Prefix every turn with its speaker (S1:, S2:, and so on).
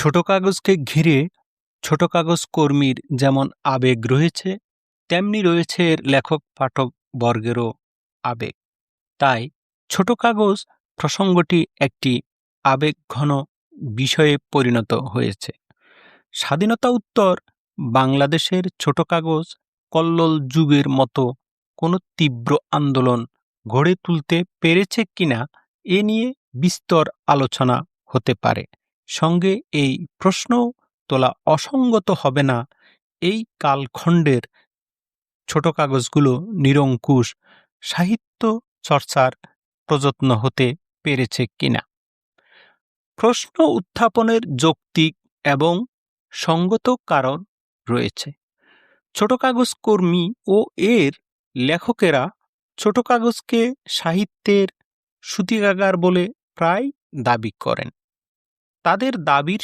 S1: ছোট কাগজকে ঘিরে ছোট কাগজ কর্মীর যেমন আবেগ রয়েছে, তেমনি রয়েছে এর লেখক পাঠক বর্গেরও আবেগ। তাই ছোট কাগজ প্রসঙ্গটি একটি আবেগঘন বিষয়ে পরিণত হয়েছে। স্বাধীনতা উত্তর বাংলাদেশের ছোট কাগজ কল্লোল যুগের মতো কোনো তীব্র আন্দোলন গড়ে তুলতে পেরেছে কিনা এ নিয়ে বিস্তর আলোচনা হতে পারে। সঙ্গে এই প্রশ্ন তোলা অসঙ্গত হবে না, এই কালখণ্ডের ছোট কাগজগুলো নিরঙ্কুশ সাহিত্য চর্চার প্রযত্ন হতে পেরেছে কিনা। প্রশ্ন উত্থাপনের যৌক্তিক এবং সঙ্গত কারণ রয়েছে। ছোট কাগজ কর্মী ও এর লেখকেরা ছোট কাগজকে সাহিত্যের সূতিকাগার বলে প্রায় দাবি করেন। তাদের দাবির